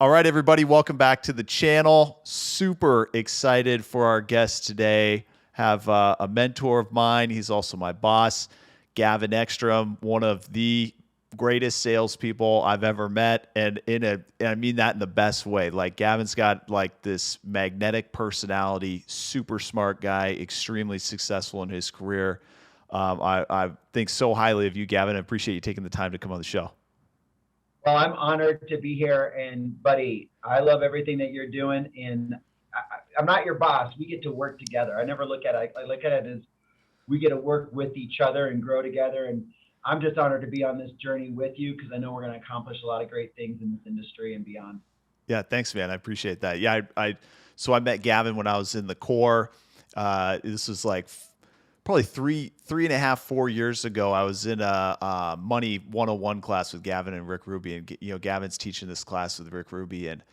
All right, everybody, welcome back to the channel. Super excited for our guest today. Have a mentor of mine. He's also my boss, Gavin Ekstrom, one of the greatest salespeople I've ever met, and I mean that in the best way. Like Gavin's got like this magnetic personality, super smart guy, extremely successful in his career. I think so highly of you, Gavin. I appreciate you taking the time to come on the show. Well, I'm honored to be here. And, buddy, I love everything that you're doing. And I'm not your boss. We get to work together. I never look at it. I look at it as we get to work with each other and grow together. And I'm just honored to be on this journey with you because I know we're going to accomplish a lot of great things in this industry and beyond. Yeah, thanks, man. I appreciate that. Yeah, so I met Gavin when I was in the core. This was like probably three and a half, 4 years ago. I was in a money 101 class with Gavin and Rick Ruby, and Gavin's teaching this class with Rick Ruby, and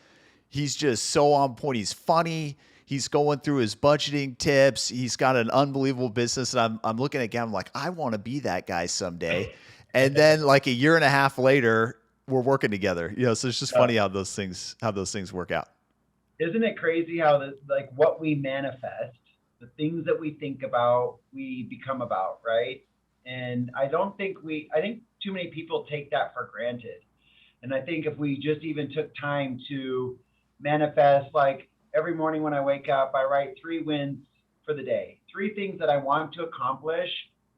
he's just so on point. He's funny. He's going through his budgeting tips. He's got an unbelievable business, and I'm looking at Gavin like I want to be that guy someday. And then like a year and a half later, we're working together. So it's just Uh, funny how those things work out. isn't it crazy how like what we manifest, the things that we think about, we become about, right? And I think too many people take that for granted. And I think if we just even took time to manifest, like every morning when I wake up, I write 3 wins for the day, 3 things that I want to accomplish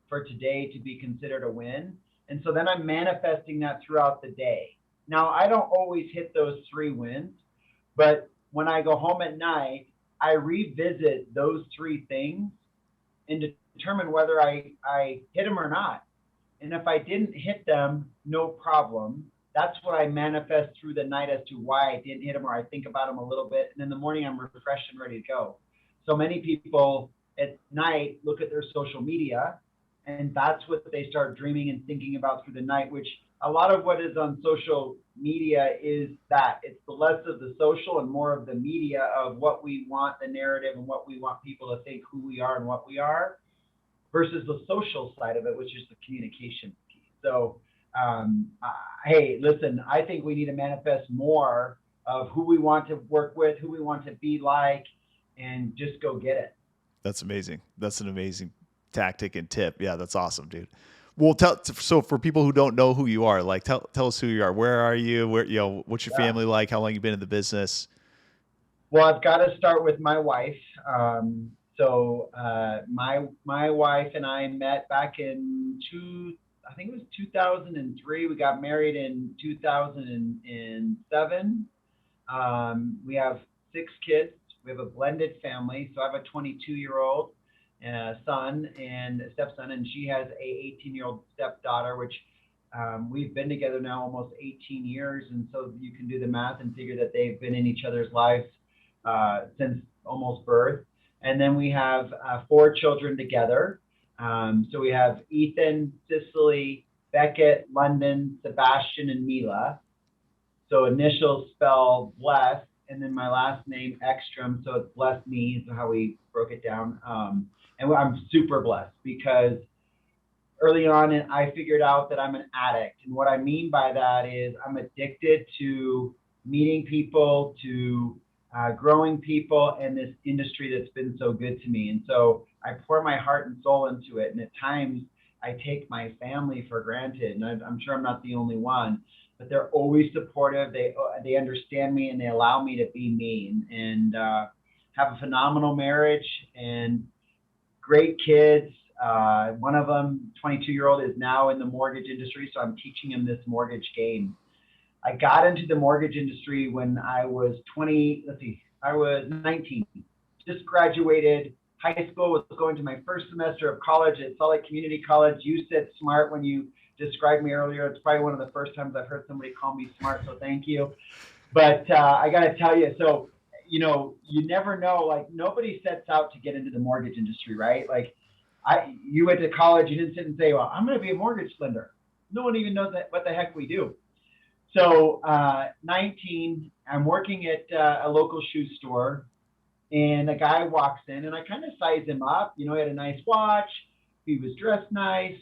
for today to be considered a win. And so then I'm manifesting that throughout the day. Now, I don't always hit those 3 wins, but when I go home at night, I revisit those 3 things and determine whether I hit them or not. And if I didn't hit them, no problem. That's what I manifest through the night as to why I didn't hit them, or I think about them a little bit. And in the morning, I'm refreshed and ready to go. So many people at night look at their social media, and that's what they start dreaming and thinking about through the night, which a lot of what is on social media is that it's the less of the social and more of the media of what we want, the narrative, and what we want people to think who we are and what we are versus the social side of it, which is the communication piece. So, hey, listen, I think we need to manifest more of who we want to work with, who we want to be like, and just go get it. That's amazing. That's an amazing tactic and tip. Yeah, that's awesome, dude. Well, so for people who don't know who you are, like tell us who you are. Where are you? What's your Yeah. family like? How long you been in the business? Well, I've got to start with my wife. My wife and I met back in I think it was 2003. We got married in 2007. We have 6 kids. We have a blended family. So I have a 22-year-old son and a stepson, and she has a 18-year-old stepdaughter, which we've been together now almost 18 years. And so you can do the math and figure that they've been in each other's lives since almost birth. And then we have 4 children together. So we have Ethan, Cicely, Beckett, London, Sebastian, and Mila. So initials spell bless, and then my last name Ekstrom, so it's bless me is how we broke it down. And I'm super blessed because early on I figured out that I'm an addict, and what I mean by that is I'm addicted to meeting people, to growing people, and this industry that's been so good to me. And so I pour my heart and soul into it, and at times I take my family for granted, and I'm sure I'm not the only one, but they're always supportive. They understand me and they allow me to be me, and have a phenomenal marriage and great kids. One of them, 22-year-old, is now in the mortgage industry, so I'm teaching him this mortgage game. I got into the mortgage industry when I was 20. Let's see, I was 19, just graduated high school, was going to my first semester of college at Salt Lake Community College. You said smart when you described me earlier. It's probably one of the first times I've heard somebody call me smart, so thank you. But I got to tell you, so you never know. Like nobody sets out to get into the mortgage industry, right? Like you went to college, you didn't sit and say, "Well, I'm going to be a mortgage lender." No one even knows what the heck we do. So 19, I'm working at a local shoe store, and a guy walks in, and I kind of size him up. He had a nice watch, he was dressed nice,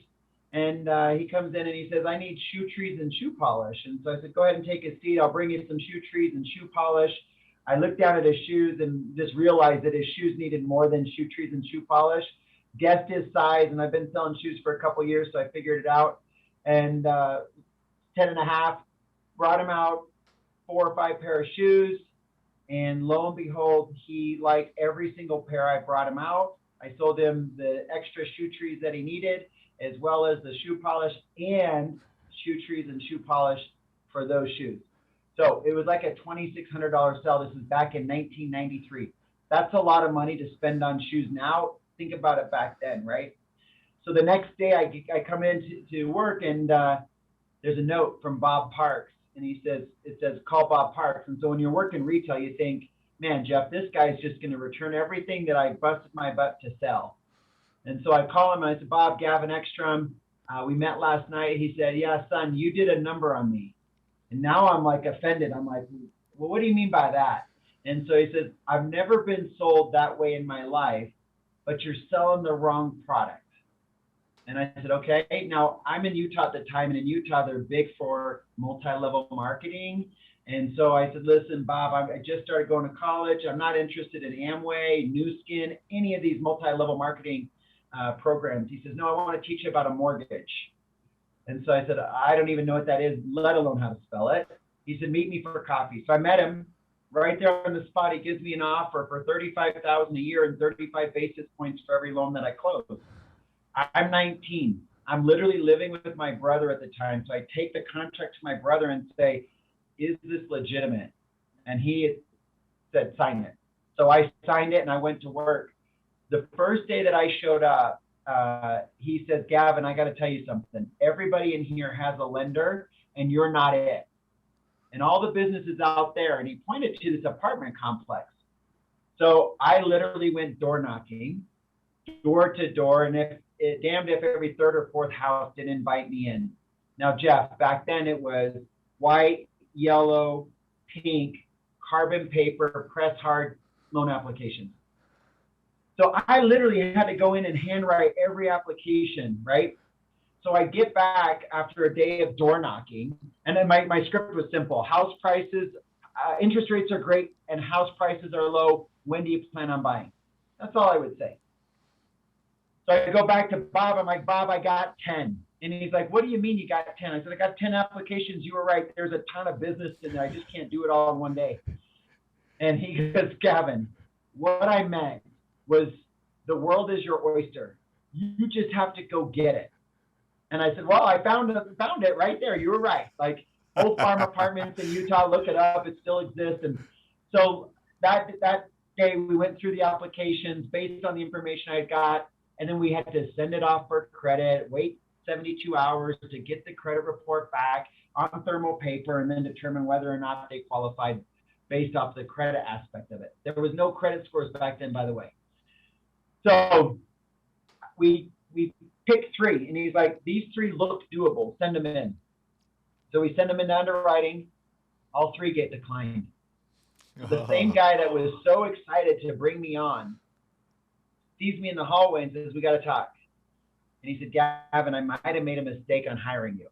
And he comes in and he says, I need shoe trees and shoe polish. And so I said, go ahead and take a seat. I'll bring you some shoe trees and shoe polish. I looked down at his shoes and just realized that his shoes needed more than shoe trees and shoe polish. Guessed his size, and I've been selling shoes for a couple of years, so I figured it out. And 10 and a half, brought him out 4 or 5 pair of shoes. And lo and behold, he liked every single pair I brought him out. I sold him the extra shoe trees that he needed, as well as the shoe polish and shoe trees and shoe polish for those shoes. So it was like a $2,600 sale. This is back in 1993. That's a lot of money to spend on shoes now. Think about it back then, right? So the next day I come in to work, and there's a note from Bob Parks, and it says, call Bob Parks. And so when you're working retail, you think, man, Jeff, this guy's just going to return everything that I busted my butt to sell. And so I call him and I said, Bob, Gavin Ekstrom, we met last night. He said, yeah, son, you did a number on me. And now I'm like offended. I'm like, well, what do you mean by that? And so he says, I've never been sold that way in my life, but you're selling the wrong product. And I said, okay. Now I'm in Utah at the time, and in Utah, they're big for multi-level marketing. And so I said, listen, Bob, I just started going to college. I'm not interested in Amway, New Skin, any of these multi-level marketing programs. He says, no, I want to teach you about a mortgage. And so I said, I don't even know what that is, let alone how to spell it. He said, meet me for coffee. So I met him right there on the spot. He gives me an offer for $35,000 a year and 35 basis points for every loan that I close. I'm 19. I'm literally living with my brother at the time. So I take the contract to my brother and say, is this legitimate? And he said, sign it. So I signed it and I went to work. The first day that I showed up, he says, Gavin, I got to tell you something. Everybody in here has a lender and you're not it. And all the businesses out there, and he pointed to this apartment complex. So I literally went door knocking, door to door, and damned if every third or fourth house didn't invite me in. Now, Jeff, back then it was white, yellow, pink, carbon paper, press hard loan applications. So I literally had to go in and handwrite every application, right? So I get back after a day of door knocking, and then my script was simple. House prices, interest rates are great, and house prices are low. When do you plan on buying? That's all I would say. So I go back to Bob. I'm like, Bob, I got 10. And he's like, what do you mean you got 10? I said, I got 10 applications. You were right. There's a ton of business in there. I just can't do it all in one day. And he goes, Gavin, what I meant was the world is your oyster. You just have to go get it. And I said, well, I found it right there. You were right. Like old farm apartments in Utah, look it up. It still exists. And so that day we went through the applications based on the information I got. And then we had to send it off for credit, wait 72 hours to get the credit report back on thermal paper, and then determine whether or not they qualified based off the credit aspect of it. There was no credit scores back then, by the way. So we picked 3, and he's like, these 3 look doable, send them in. So we send them into underwriting. All 3 get declined. The same guy that was so excited to bring me on sees me in the hallway and says, we got to talk. And he said, Gavin, I might have made a mistake on hiring you.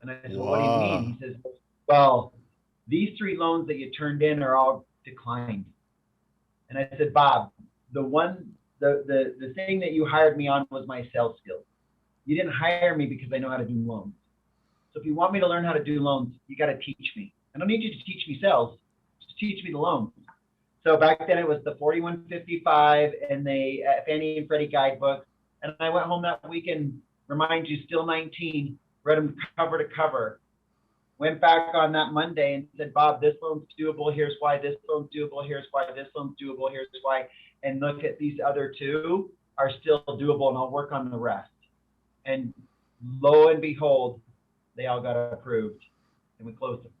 And I said, well, what do you mean? He says, well, these 3 loans that you turned in are all declined. And I said, Bob, the thing that you hired me on was my sales skills. You didn't hire me because I know how to do loans. So if you want me to learn how to do loans, you got to teach me. I don't need you to teach me sales. Just teach me the loans. So back then it was the 4155 and the Fannie and Freddie guidebook. And I went home that weekend, remind you, still 19, read them cover to cover. Went back on that Monday and said, Bob, this loan's doable. Here's why. This loan's doable. Here's why. This loan's doable. Here's why. And look at these other 2 are still doable, and I'll work on the rest. And lo and behold, they all got approved, and we closed them.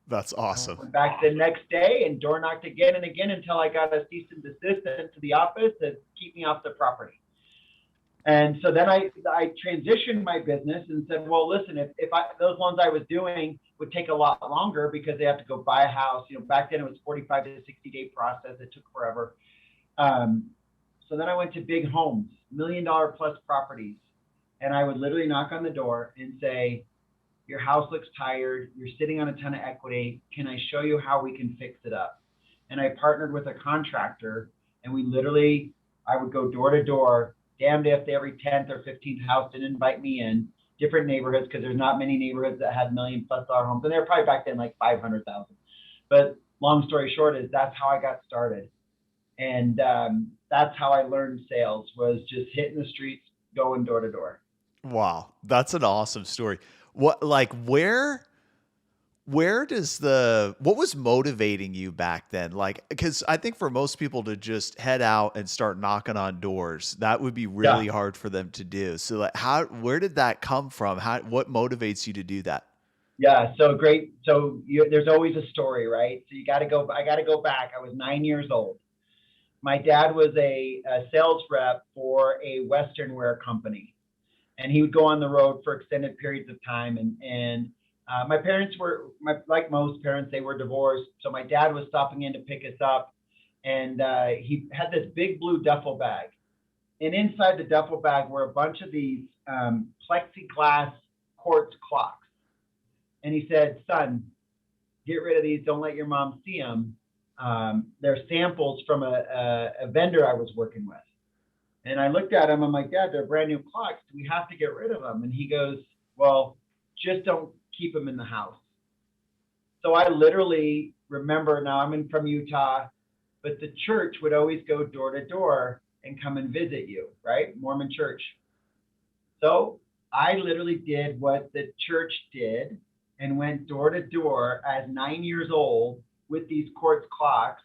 That's awesome. Went back the next day and door knocked again and again until I got a cease and desist to the office to keep me off the property. And so then I transitioned my business and said, well, listen, if those loans I was doing would take a lot longer because they have to go buy a house. You know, back then it was 45 to 60-day process. It took forever. So then I went to big homes, $1 million plus properties. And I would literally knock on the door and say, your house looks tired. You're sitting on a ton of equity. Can I show you how we can fix it up? And I partnered with a contractor, and I would go door to door, damned if every 10th or 15th house didn't invite me in, different neighborhoods, because there's not many neighborhoods that had $1 million+ homes. And they were probably back then like 500,000. But long story short is that's how I got started. And that's how I learned sales, was just hitting the streets, going door to door. Wow, that's an awesome story. What, like, where does what was motivating you back then? Like, because I think for most people to just head out and start knocking on doors, that would be Yeah. really hard for them to do. So, like, where did that come from? What motivates you to do that? Yeah, so great. There's always a story, right? So I got to go back. I was 9 years old. My dad was a sales rep for a Western wear company, and he would go on the road for extended periods of time. And my parents like most parents, they were divorced. So my dad was stopping in to pick us up, and he had this big blue duffel bag. And inside the duffel bag were a bunch of these plexiglass quartz clocks. And he said, son, get rid of these. Don't let your mom see them. They're samples from a vendor I was working with. And I looked at him. I'm like, Dad, they're brand new clocks. Do we have to get rid of them? And he goes, well, just don't keep them in the house. So I literally remember, now from Utah, but the church would always go door to door and come and visit you, right? Mormon church. So I literally did what the church did and went door to door as 9 years old with these quartz clocks,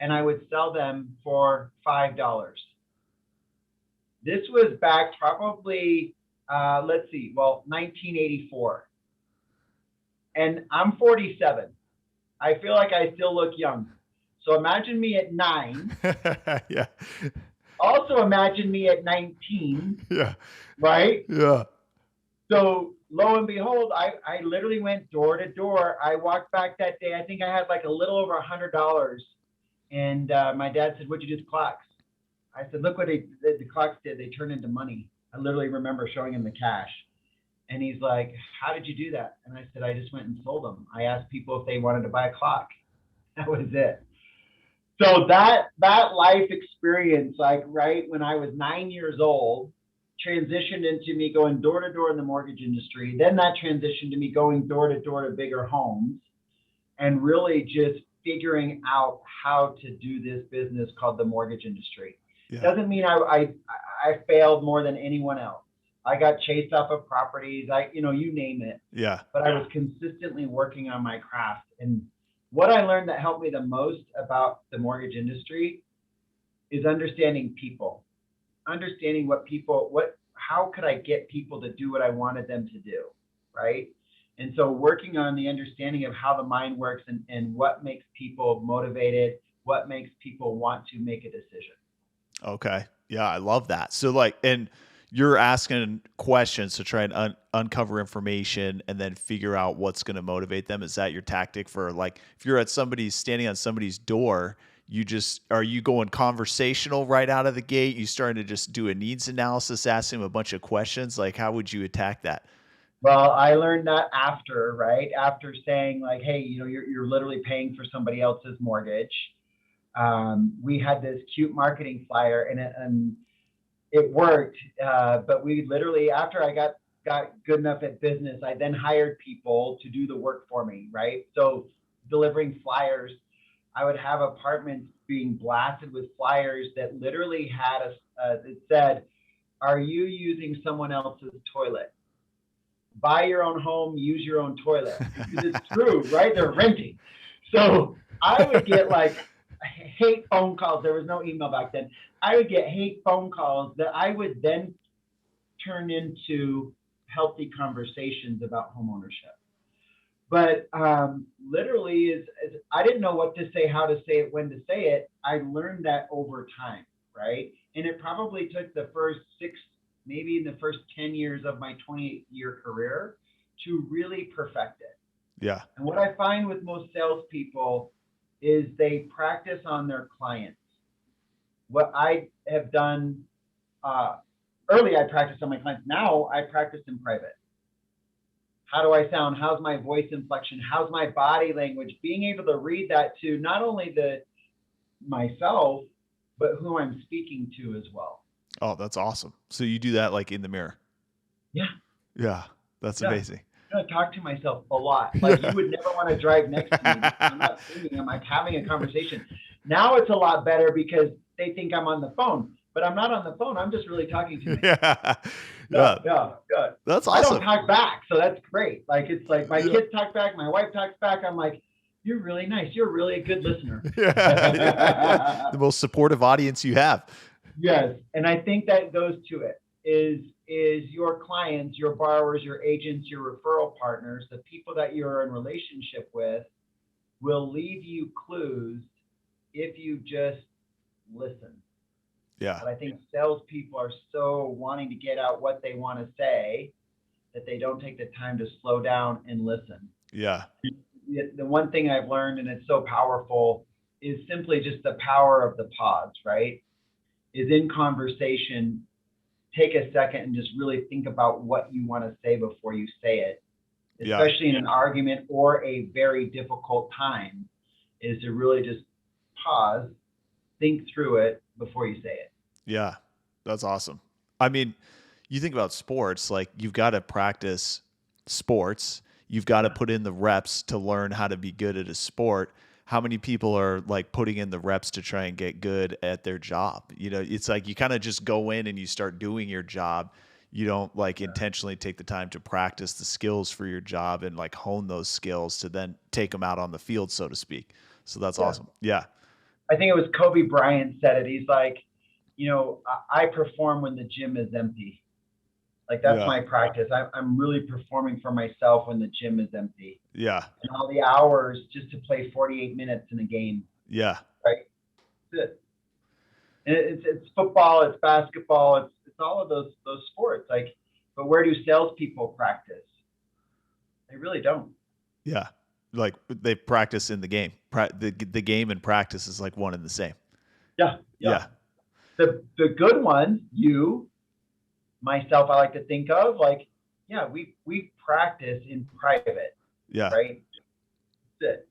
and I would sell them for $5. This was back probably, 1984. And I'm 47. I feel like I still look young. So imagine me at 9. Yeah. Also imagine me at 19. Yeah. Right? Yeah. So lo and behold, I literally went door to door. I walked back that day. I think I had like a little over $100. And my dad said, what'd you do with the clocks? I said, look what the clocks did. They turned into money. I literally remember showing him the cash. And he's like, how did you do that? And I said, I just went and sold them. I asked people if they wanted to buy a clock. That was it. So that life experience, like right when I was 9 years old, transitioned into me going door to door in the mortgage industry. Then that transitioned to me going door to door to bigger homes, and really just figuring out how to do this business called the mortgage industry. Yeah. Doesn't mean I failed more than anyone else. I got chased off of properties, you name it. Yeah. But I was consistently working on my craft. And what I learned that helped me the most about the mortgage industry is understanding people, understanding how could I get people to do what I wanted them to do, right? And so working on the understanding of how the mind works and what makes people motivated, what makes people want to make a decision. Okay. Yeah, I love that. So and you're asking questions to try and uncover information and then figure out what's going to motivate them. Is that your tactic for, like, if you're standing on somebody's door, are you going conversational right out of the gate? You starting to just do a needs analysis, asking them a bunch of questions? Like, how would you attack that? Well, I learned that after saying like, hey, you're literally paying for somebody else's mortgage. We had this cute marketing flyer and it worked. But we literally, after I got good enough at business, I then hired people to do the work for me, right? So delivering flyers, I would have apartments being blasted with flyers that literally had it said, are you using someone else's toilet? Buy your own home, use your own toilet. Because it's true, right? They're renting. So I would get like hate phone calls. There was no email back then. I would get hate phone calls that I would then turn into healthy conversations about homeownership. But literally, I didn't know what to say, how to say it, when to say it. I learned that over time, right? And it probably took the first 6, maybe in the first 10 years of my 28-year career to really perfect it. Yeah. And what I find with most salespeople is they practice on their clients. What I have done early I practiced on my clients. Now I practice in private. How do I sound? How's my voice inflection? How's my body language? Being able to read that to not only myself, but who I'm speaking to as well. Oh, that's awesome. So you do that like in the mirror. Yeah. Yeah. That's amazing. I talk to myself a lot. Like you would never want to drive next to me. I'm not singing. I'm like having a conversation. Now it's a lot better because they think I'm on the phone, but I'm not on the phone. I'm just really talking to myself. Yeah. That's awesome. I don't talk back, so that's great. Like it's like my kids talk back, my wife talks back. I'm like, you're really nice. You're really a good listener. The most supportive audience you have. Yes, and I think that goes to it is your clients, your borrowers, your agents, your referral partners, the people that you're in relationship with will leave you clues if you just listen. Yeah. But I think salespeople are so wanting to get out what they want to say that they don't take the time to slow down and listen. Yeah. The one thing I've learned, and it's so powerful, is simply just the power of the pause, right? Is in conversation, take a second and just really think about what you want to say before you say it, especially in an argument or a very difficult time, is to really just pause, think through it before you say it. Yeah, that's awesome. I mean, you think about sports, like you've got to practice sports. You've got to put in the reps to learn how to be good at a sport. How many people are like putting in the reps to try and get good at their job? You know, it's like you kind of just go in and you start doing your job. You don't like intentionally take the time to practice the skills for your job and like hone those skills to then take them out on the field, so to speak. So that's awesome. Yeah. I think it was Kobe Bryant said it. He's like, you know, I perform when the gym is empty. Like that's my practice. I'm really performing for myself when the gym is empty. Yeah. And all the hours just to play 48 minutes in a game. Yeah. Right. That's it. And it's football, it's basketball, it's all of those sports. Like, but where do salespeople practice? They really don't. Yeah. Like they practice in the game. The game and practice is like one and the same. Yeah. The good ones, you, myself, I like to think of like, yeah, we practice in private. Yeah. Right. That's it.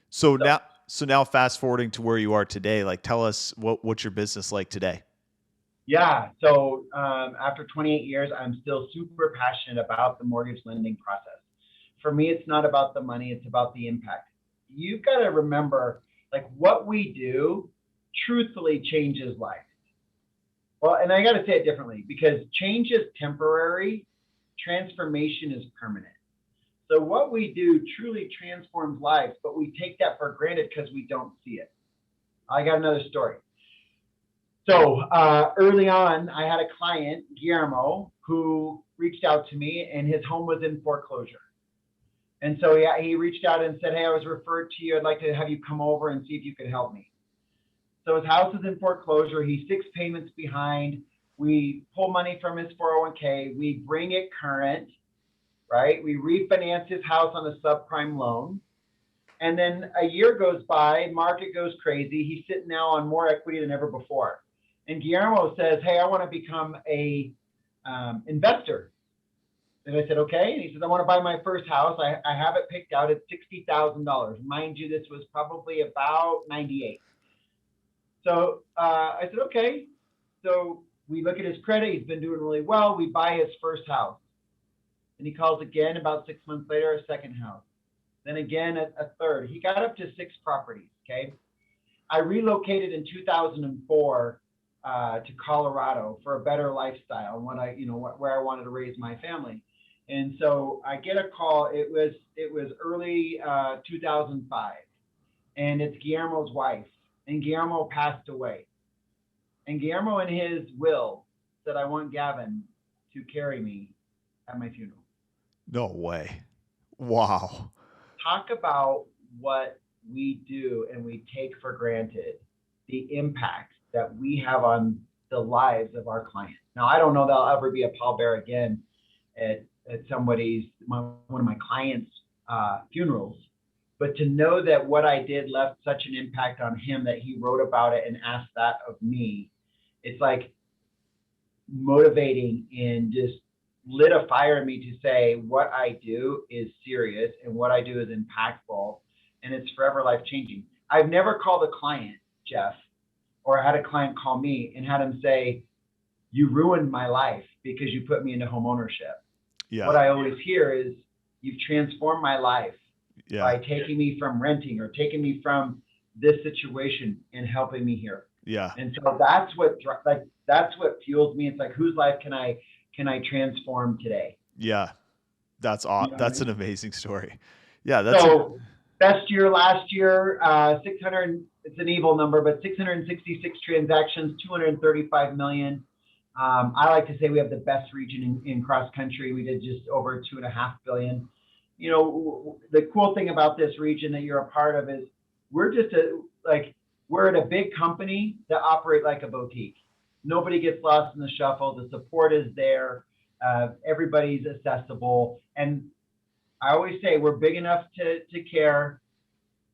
So now fast forwarding to where you are today, like tell us what's your business like today? Yeah. So after 28 years, I'm still super passionate about the mortgage lending process. For me, it's not about the money, it's about the impact. You've got to remember, like what we do truthfully changes lives. Well, and I got to say it differently because change is temporary, transformation is permanent. So what we do truly transforms lives, but we take that for granted because we don't see it. I got another story. So early on, I had a client, Guillermo, who reached out to me and his home was in foreclosure. And so he reached out and said, hey, I was referred to you. I'd like to have you come over and see if you could help me. So his house is in foreclosure. He's 6 payments behind. We pull money from his 401k. We bring it current, right? We refinance his house on a subprime loan. And then a year goes by, market goes crazy. He's sitting now on more equity than ever before. And Guillermo says, hey, I want to become a investor. And I said, okay. And he says, I want to buy my first house. I have it picked out at $60,000. Mind you, this was probably about 98. So I said, okay. So we look at his credit. He's been doing really well. We buy his first house. And he calls again about 6 months later, a second house. Then again, a third. He got up to 6 properties, okay? I relocated in 2004 to Colorado for a better lifestyle, when where I wanted to raise my family. And so I get a call. It was early 2005, and it's Guillermo's wife. And Guillermo passed away. And Guillermo, in his will, said, I want Gavin to carry me at my funeral. No way. Wow. Talk about what we do and we take for granted the impact that we have on the lives of our clients. Now, I don't know that I'll ever be a pallbearer again at one of my clients' funerals, but to know that what I did left such an impact on him that he wrote about it and asked that of me, it's like motivating and just lit a fire in me to say what I do is serious and what I do is impactful and it's forever life changing. I've never called a client, Jeff, or had a client call me and had him say, you ruined my life because you put me into home ownership. Yeah. What I always hear is, you've transformed my life by Yeah. taking me from renting or taking me from this situation and helping me here. Yeah. And so that's what that's what fuels me. It's like, whose life can I transform today? Yeah. That's You aw know what I that's an mean? amazing story. Yeah, that's a So best year last year, 600. It's an evil number, but 666 transactions, 235 million. I like to say we have the best region in cross country. We did just over 2.5 billion. You know, the cool thing about this region that you're a part of is we're just we're at a big company that operate like a boutique. Nobody gets lost in the shuffle. The support is there. Everybody's accessible. And I always say we're big enough to care,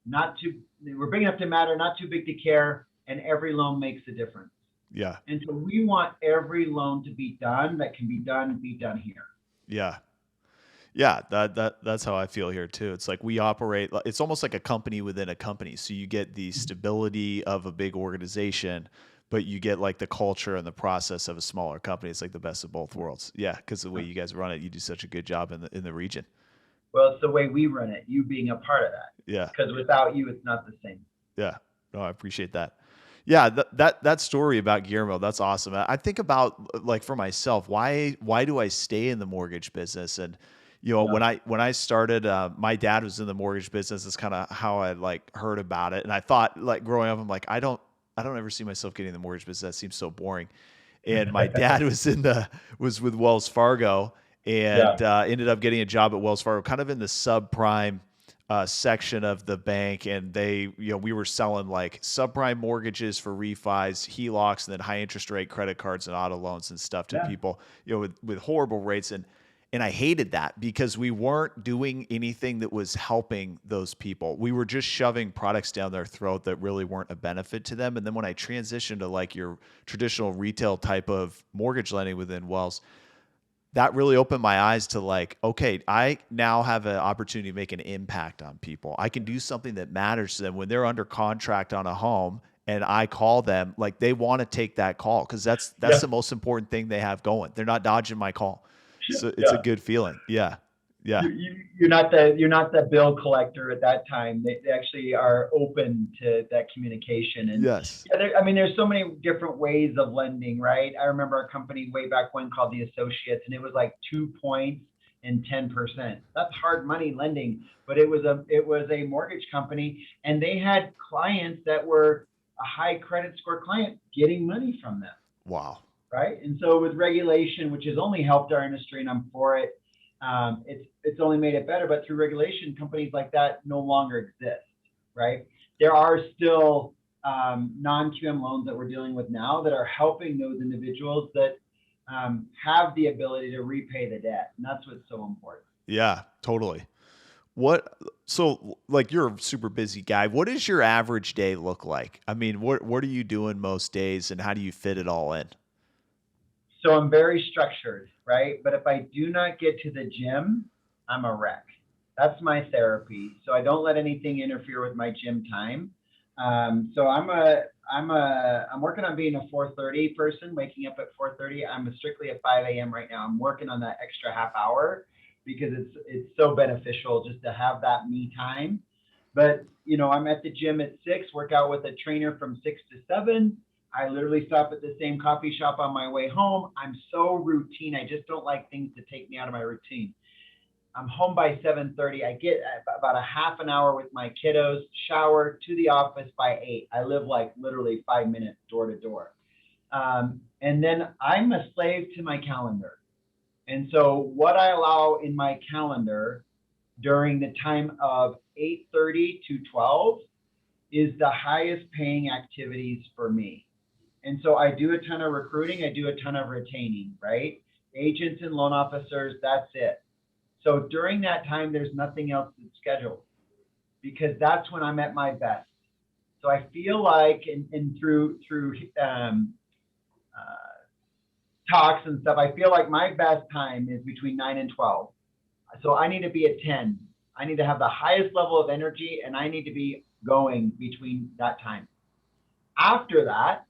we're big enough to matter, not too big to care. And every loan makes a difference. yeah. And so we want every loan to be done that can be done here. Yeah. Yeah, that's how I feel here too. It's like we operate, it's almost like a company within a company. So you get the stability of a big organization, but you get like the culture and the process of a smaller company. It's like the best of both worlds. Yeah, because the way you guys run it, you do such a good job in the region. Well, it's the way we run it, you being a part of that. Yeah. Because without you, it's not the same. Yeah. No, I appreciate that. Yeah, that story about Guillermo, that's awesome. I think about like for myself, why do I stay in the mortgage business? And Yeah. when I started, my dad was in the mortgage business. That's kind of how I like heard about it. And I thought like growing up, I'm like, I don't ever see myself getting in the mortgage business. That seems so boring. And my dad was with Wells Fargo Yeah. and ended up getting a job at Wells Fargo, kind of in the subprime section of the bank, and we were selling like subprime mortgages for refis, HELOCs, and then high interest rate credit cards and auto loans and stuff to Yeah. people, with horrible rates. And I hated that because we weren't doing anything that was helping those people. We were just shoving products down their throat that really weren't a benefit to them. And then when I transitioned to like your traditional retail type of mortgage lending within Wells, that really opened my eyes to like, okay, I now have an opportunity to make an impact on people. I can do something that matters to them when they're under contract on a home and I call them, like they want to take that call because that's Yeah. the most important thing they have going. They're not dodging my call. So it's a Yeah. good feeling. Yeah. Yeah. You're not the bill collector at that time. They actually are open to that communication. And Yes. yeah, there's so many different ways of lending, right? I remember a company way back when called the Associates, and it was like 2 points and 10%. That's hard money lending, but it was a mortgage company, and they had clients that were a high credit score client getting money from them, Wow. right? And so with regulation, which has only helped our industry, and I'm for it, it's only made it better. But through regulation, companies like that no longer exist, right? There are still non-QM loans that we're dealing with now that are helping those individuals that have the ability to repay the debt, and that's what's so important. Yeah, totally. So like you're a super busy guy. What does your average day look like? I mean, what are you doing most days and how do you fit it all in? So I'm very structured, right? But if I do not get to the gym, I'm a wreck. That's my therapy. So I don't let anything interfere with my gym time. So I'm working on being a 4:30 person, waking up at 4:30. I'm strictly at 5 a.m. right now. I'm working on that extra half hour because it's so beneficial just to have that me time. But I'm at the gym at 6, work out with a trainer from 6 to 7. I literally stop at the same coffee shop on my way home. I'm so routine. I just don't like things to take me out of my routine. I'm home by 7:30. I get about a half an hour with my kiddos, shower, to the office by 8. I live like literally 5 minutes door to door. And then I'm a slave to my calendar. And so what I allow in my calendar during the time of 8:30 to 12 is the highest paying activities for me. And so I do a ton of recruiting. I do a ton of retaining, right? Agents and loan officers, that's it. So during that time, there's nothing else that's scheduled because that's when I'm at my best. So I feel like, and through uh, talks and stuff, I feel like my best time is between 9 and 12. So I need to be at 10. I need to have the highest level of energy, and I need to be going between that time. After that,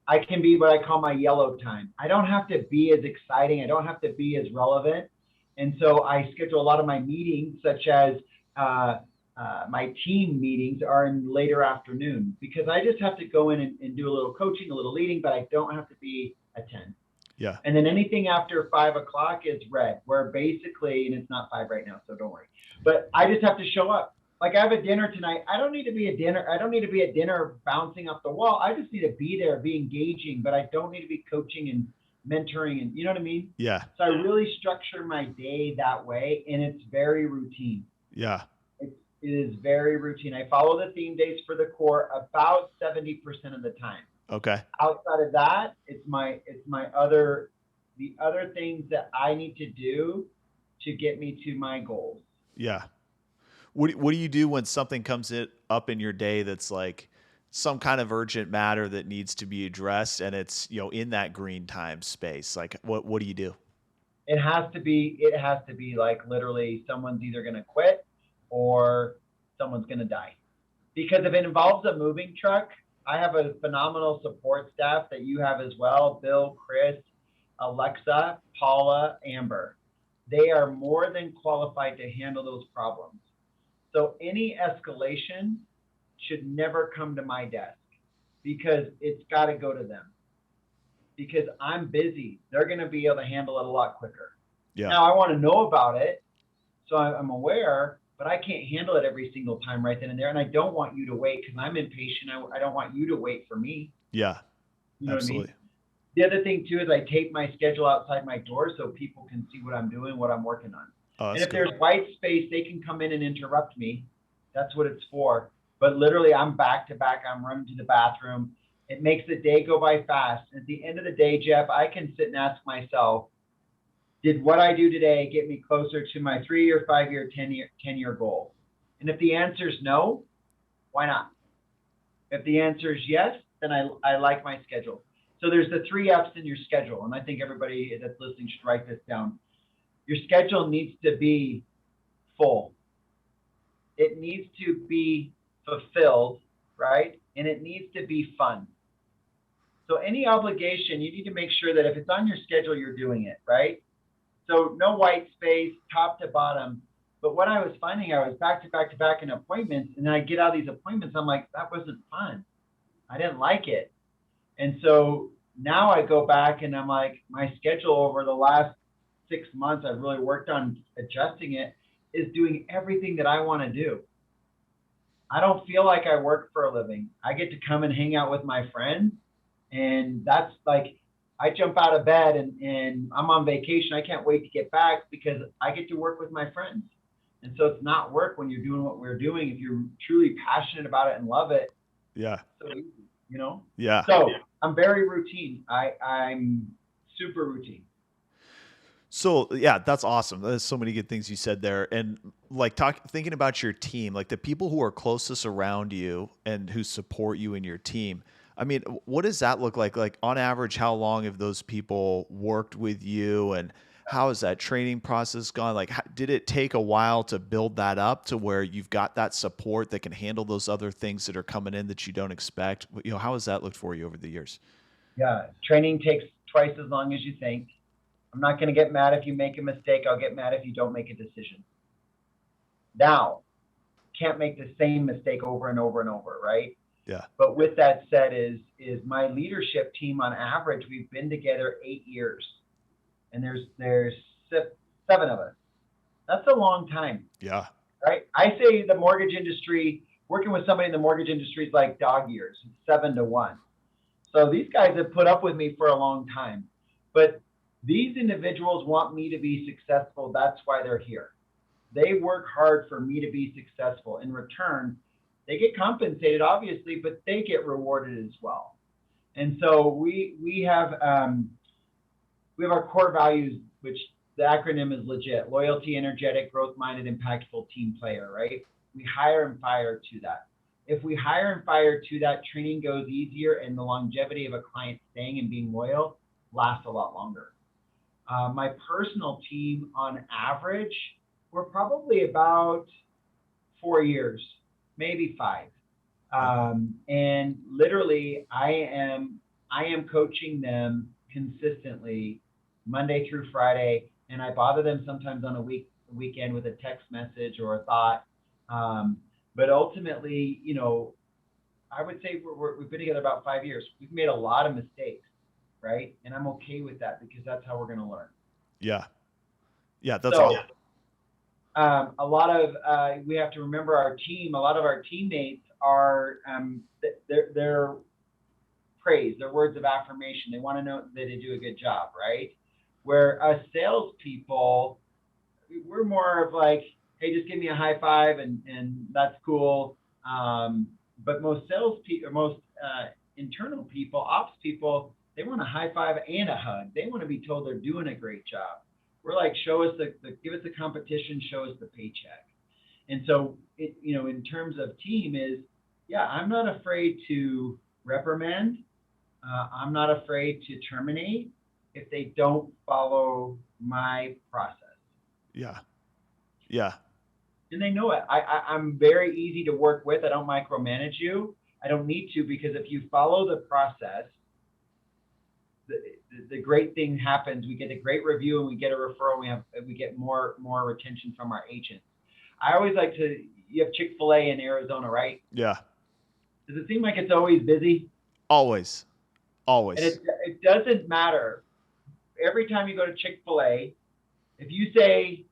I can be what I call my yellow time. I don't have to be as exciting. I don't have to be as relevant. And so I schedule a lot of my meetings, such as my team meetings, are in later afternoon, because I just have to go in and do a little coaching, a little leading, but I don't have to be a 10. Yeah. And then anything after 5 o'clock is red, where basically, and it's not 5 right now, so don't worry, but I just have to show up. Like I have a dinner tonight. I don't need to be at dinner. I don't need to be at dinner bouncing off the wall. I just need to be there, be engaging, but I don't need to be coaching and mentoring, and you know what I mean? Yeah. So I really structure my day that way, and it's very routine. Yeah. It is very routine. I follow the theme days for the core about 70% of the time. Okay. Outside of that, the other things that I need to do to get me to my goals. Yeah. What do you do when something comes up in your day that's like some kind of urgent matter that needs to be addressed, and it's, in that green time space? Like what do you do? It has to be like literally someone's either going to quit or someone's going to die. Because if it involves a moving truck, I have a phenomenal support staff that you have as well. Bill, Chris, Alexa, Paula, Amber. They are more than qualified to handle those problems. So any escalation should never come to my desk, because it's got to go to them. Because I'm busy. They're going to be able to handle it a lot quicker. Yeah. Now, I want to know about it, so I'm aware, but I can't handle it every single time right then and there. And I don't want you to wait, because I'm impatient. I don't want you to wait for me. Yeah. You know Absolutely. what I mean? The other thing too is I tape my schedule outside my door so people can see what I'm doing, what I'm working on. Oh, And that's if good. there's white space, they can come in and interrupt me. That's what it's for. But literally, I'm back to back. I'm running to the bathroom. It makes the day go by fast. At the end of the day, Jeff, I can sit and ask myself, did what I do today get me closer to my 3-year, 5-year, 10-year goal? And if the answer is no, why not? If the answer is yes, then I like my schedule. So there's the 3 F's in your schedule. And I think everybody that's listening should write this down. Your schedule needs to be full. It needs to be fulfilled, right? And it needs to be fun. So any obligation, you need to make sure that if it's on your schedule, you're doing it, right? So no white space, top to bottom. But what I was finding, I was back to back to back in appointments, and then I get out of these appointments, I'm like, that wasn't fun. I didn't like it. And so now I go back and I'm like, my schedule over the last 6 months, I've really worked on adjusting it, is doing everything that I want to do. I don't feel like I work for a living. I get to come and hang out with my friends. And that's like, I jump out of bed and I'm on vacation. I can't wait to get back because I get to work with my friends. And so it's not work when you're doing what we're doing. If you're truly passionate about it and love it, Yeah. so easy, you know? Yeah. So I'm very routine. I'm super routine. So yeah, that's awesome. There's so many good things you said there. And like thinking about your team, like the people who are closest around you and who support you in your team. I mean, what does that look like? Like on average, how long have those people worked with you, and how has that training process gone? Like, did it take a while to build that up to where you've got that support that can handle those other things that are coming in that you don't expect? How has that looked for you over the years? Yeah, training takes twice as long as you think. I'm not going to get mad if you make a mistake. I'll get mad if you don't make a decision. Now, can't make the same mistake over and over and over, right? Yeah. But with that said, is my leadership team on average, we've been together 8 years, and there's 7 of us. That's a long time. Yeah. Right? I say the mortgage industry, working with somebody in the mortgage industry is like dog years, 7 to 1. So these guys have put up with me for a long time. But these individuals want me to be successful. That's why they're here. They work hard for me to be successful. In return, they get compensated, obviously, but they get rewarded as well. And so we have our core values, which the acronym is legit: loyalty, energetic, growth-minded, impactful team player, right? We hire and fire to that. If we hire and fire to that, training goes easier, and the longevity of a client staying and being loyal last a lot longer. My personal team, on average, we're probably about 4 years, maybe 5. Okay. And literally, I am coaching them consistently, Monday through Friday, and I bother them sometimes on a weekend with a text message or a thought. Um, but ultimately, I would say we've been together about 5 years. We've made a lot of mistakes, right? And I'm okay with that because that's how we're going to learn. Yeah. Yeah. That's So all. a lot of we have to remember our team. A lot of our teammates are they're praise, their words of affirmation. They want to know that they do a good job, right? Where us salespeople, we're more of like, hey, just give me a high five and that's cool. But most salespeople, or most internal people, ops people, they want a high five and a hug. They want to be told they're doing a great job. We're like, show us give us the competition, show us the paycheck. And so, in terms of team is, yeah, I'm not afraid to reprimand. I'm not afraid to terminate if they don't follow my process. Yeah. Yeah. And they know it. I'm very easy to work with. I don't micromanage you. I don't need to, because if you follow the process, the great thing happens. We get a great review and we get a referral. We get more retention from our agents. I always like to. You have Chick-fil-A in Arizona, right? Yeah. Does it seem like it's always busy? Always. And Always. it doesn't matter. Every time you go to Chick-fil-A, if you say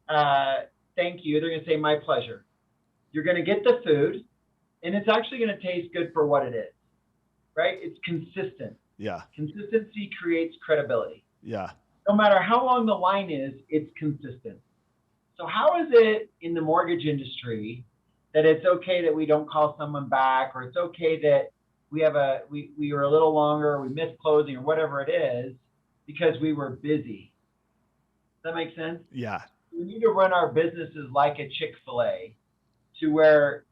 thank you, they're going to say my pleasure. You're going to get the food, and it's actually going to taste good for what it is, right? It's consistent. Yeah. Consistency creates credibility. Yeah. No matter how long the line is, it's consistent. So how is it in the mortgage industry that it's okay that we don't call someone back, or it's okay that we were a little longer, we missed closing, or whatever it is, because we were busy? Does that make sense? Yeah. We need to run our businesses like a Chick-fil-A, to where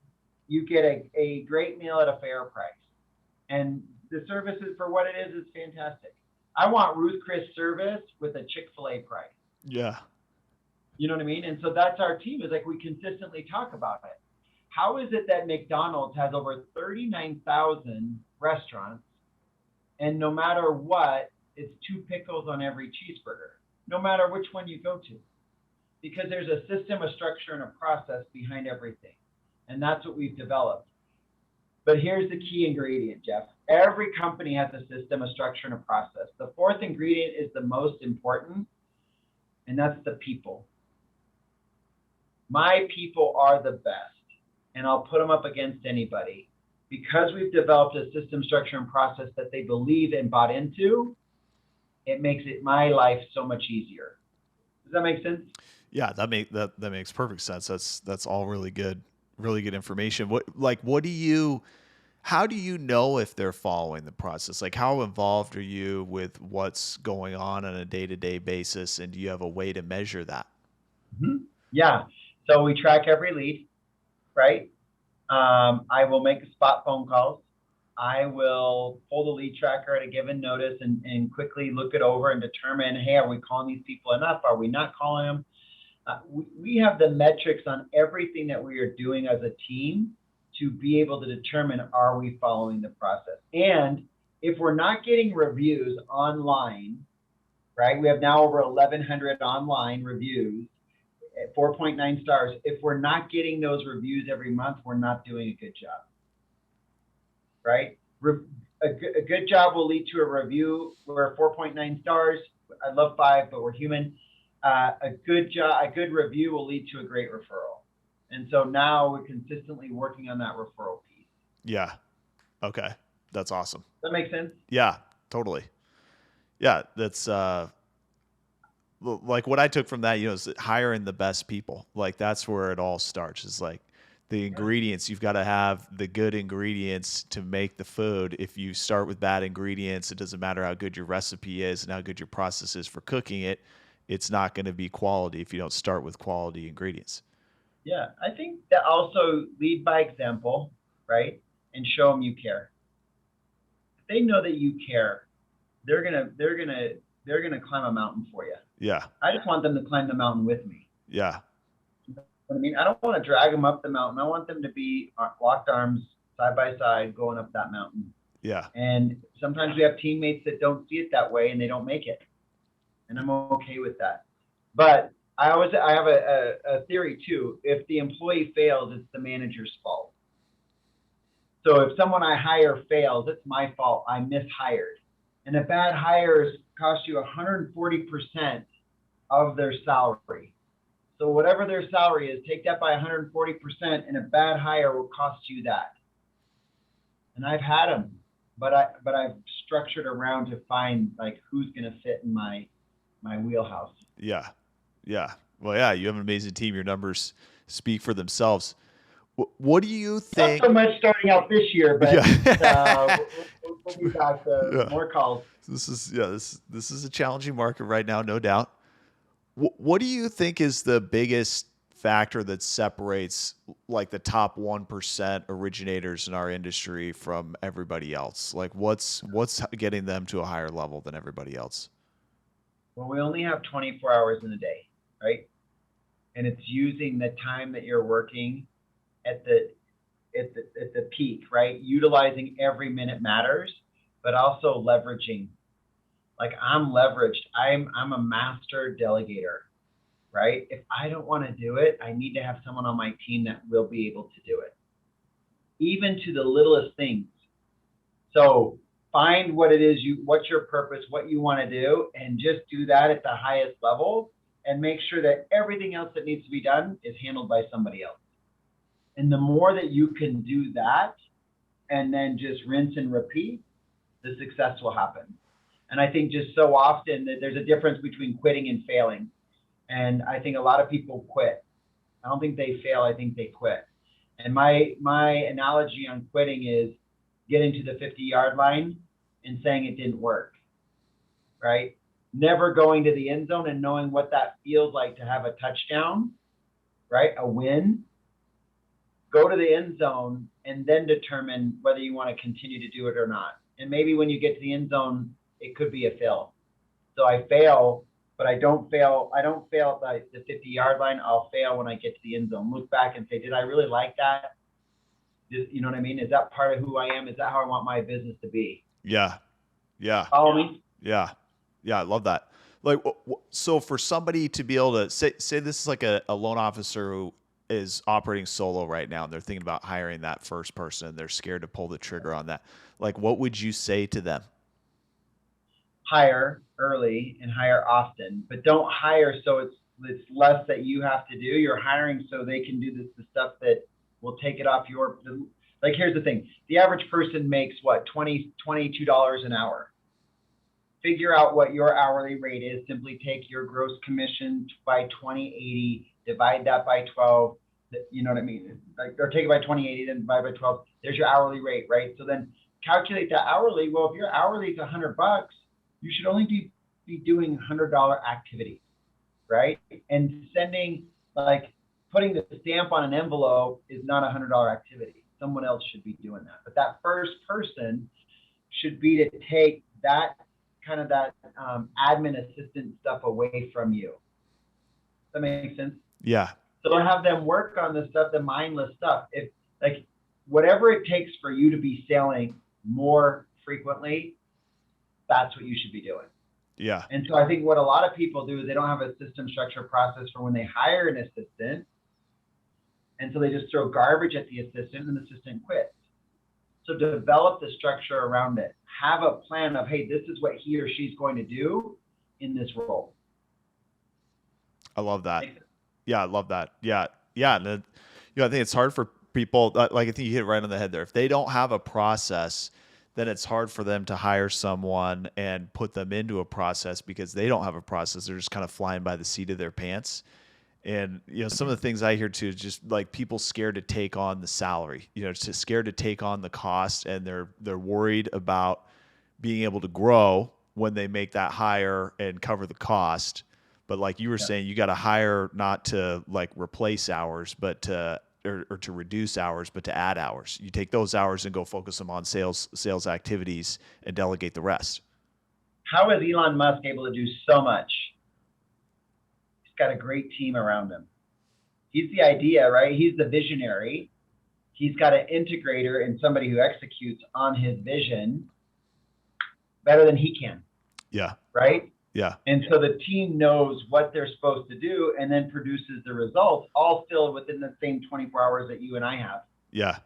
you get a great meal at a fair price. And the service is, for what it is fantastic. I want Ruth Chris service with a Chick-fil-A price. Yeah. You know what I mean? And so that's our team, is like, we consistently talk about it. How is it that McDonald's has over 39,000 restaurants, and no matter what, it's 2 pickles on every cheeseburger, no matter which one you go to? Because there's a system, a structure, and a process behind everything. And that's what we've developed. But here's the key ingredient, Jeff. Every company has a system, a structure, and a process. The 4th ingredient is the most important, and that's the people. My people are the best, and I'll put them up against anybody, because we've developed a system, structure, and process that they believe and bought into. It makes my life so much easier. Does that make sense? Yeah. That makes perfect sense. That's all really good information. How do you know if they're following the process? Like, how involved are you with what's going on a day-to-day basis? And do you have a way to measure that? Mm-hmm. Yeah. So we track every lead, right? I will make spot phone calls. I will pull the lead tracker at a given notice and quickly look it over and determine, hey, are we calling these people enough? Are we not calling them? We have the metrics on everything that we are doing as a team to be able to determine, are we following the process? And if we're not getting reviews online, right? We have now over 1,100 online reviews at 4.9 stars. If we're not getting those reviews every month, we're not doing a good job, right? A good job will lead to a review. We're 4.9 stars. I love 5, but we're human. A good review will lead to a great referral. And so now we're consistently working on that referral piece. Yeah. Okay. That's awesome. Does that make sense? Yeah, totally. Yeah. That's, like what I took from that, is hiring the best people. Like, that's where it all starts, is like the ingredients. You've got to have the good ingredients to make the food. If you start with bad ingredients, it doesn't matter how good your recipe is and how good your process is for cooking it. It's not going to be quality if you don't start with quality ingredients. Yeah, I think that also lead by example, right? And show them you care. If they know that you care, they're gonna climb a mountain for you. Yeah. I just want them to climb the mountain with me. Yeah. You know what I mean, I don't want to drag them up the mountain. I want them to be locked arms, side by side, going up that mountain. Yeah. And sometimes we have teammates that don't see it that way and they don't make it. And I'm okay with that. But I have a theory too. If the employee fails, it's the manager's fault. So if someone I hire fails, it's my fault. I mishired. And a bad hire costs you 140% of their salary. So whatever their salary is, take that by 140%, and a bad hire will cost you that. And I've had them, but I've structured around to find like who's going to fit in my wheelhouse. Yeah. Yeah. Well, yeah, you have an amazing team. Your numbers speak for themselves. What do you think? Not so much starting out this year, but yeah. we'll be back to more calls. This is a challenging market right now, no doubt. What do you think is the biggest factor that separates like the top 1% originators in our industry from everybody else? Like what's getting them to a higher level than everybody else? Well, we only have 24 hours in a day, right? And it's using the time that you're working at the peak, right? Utilizing every minute matters, but also leveraging. Like I'm leveraged. I'm a master delegator, right? If I don't want to do it, I need to have someone on my team that will be able to do it, even to the littlest things. So find what it is what's your purpose, what you want to do, and just do that at the highest level, and make sure that everything else that needs to be done is handled by somebody else. And the more that you can do that, and then just rinse and repeat, the success will happen. And I think just so often that there's a difference between quitting and failing. And I think a lot of people quit. I don't think they fail. I think they quit. And my analogy on quitting is getting to the 50-yard line and saying it didn't work, right? Never going to the end zone and knowing what that feels like to have a touchdown, right? A win. Go to the end zone and then determine whether you want to continue to do it or not. And maybe when you get to the end zone, it could be a fail. So I fail, but I don't fail. I don't fail at the 50-yard line. I'll fail when I get to the end zone. Look back and say, did I really like that? You know what I mean? Is that part of who I am? Is that how I want my business to be? Yeah. Yeah. Follow me? Yeah. Yeah. I love that. Like, so for somebody to be able to say this is like a loan officer who is operating solo right now and they're thinking about hiring that first person and they're scared to pull the trigger on that. Like, what would you say to them? Hire early and hire often, but don't hire so it's less that you have to do. You're hiring so they can do the stuff that will take it off your, like, here's the thing. The average person makes what, $22 an hour. Figure out what your hourly rate is. Simply take your gross commission by 2080, divide that by 12. You know what I mean? Like, or take it by 2080, then divide by 12. There's your hourly rate, right? So then calculate that hourly. Well, if your hourly is $100, you should only be doing $100 activities, right? And sending, like, putting the stamp on an envelope is not a $100 activity. Someone else should be doing that. But that first person should be to take that kind of that admin assistant stuff away from you. Does that make sense? Yeah. So have them work on the stuff, the mindless stuff. If, like, whatever it takes for you to be selling more frequently, that's what you should be doing. Yeah. And so I think what a lot of people do is they don't have a system, structure, process for when they hire an assistant. And so they just throw garbage at the assistant and the assistant quits. So develop the structure around it. Have a plan of, hey, this is what he or she's going to do in this role. I love that. Yeah, I love that. Yeah. Yeah. And then, I think it's hard for people, like, I think you hit it right on the head there. If they don't have a process, then it's hard for them to hire someone and put them into a process because they don't have a process. They're just kind of flying by the seat of their pants. And, some of the things I hear too is just like people scared to take on the salary, just scared to take on the cost, and they're worried about being able to grow when they make that hire and cover the cost. But like you were saying, you got to hire not to like replace hours, but to reduce hours, but to add hours. You take those hours and go focus them on sales activities and delegate the rest. how is Elon Musk able to do so much? He's got a great team around him. He's the idea, right? He's the visionary. He's got an integrator and somebody who executes on his vision better than he can. Yeah. Right? Yeah. And so the team knows what they're supposed to do and then produces the results, all still within the same 24 hours that you and I have. Yeah.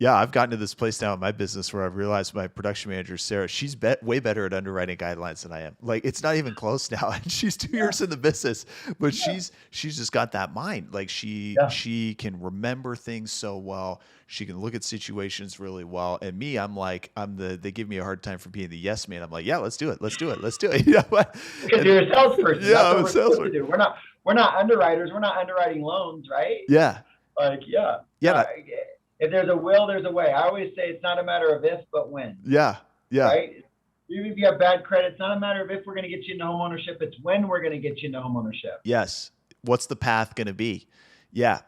Yeah, I've gotten to this place now in my business where I've realized my production manager, Sarah, she's way better at underwriting guidelines than I am. Like, it's not even close now. And she's 2 years in the business, but she's just got that mind. Like she can remember things so well. She can look at situations really well. And me, they give me a hard time for being the yes man. I'm like, yeah, let's do it. Let's do it. Let's do it. You know what? Because you're a salesperson. Yeah, that's I'm what a we're supposed to do. We're not underwriters. We're not underwriting loans, right? Yeah. Like, if there's a will, there's a way. I always say it's not a matter of if, but when. Yeah. Yeah. Right? Even if you have bad credit, it's not a matter of if we're going to get you into homeownership. It's when we're going to get you into homeownership. Yes. What's the path going to be? Yeah.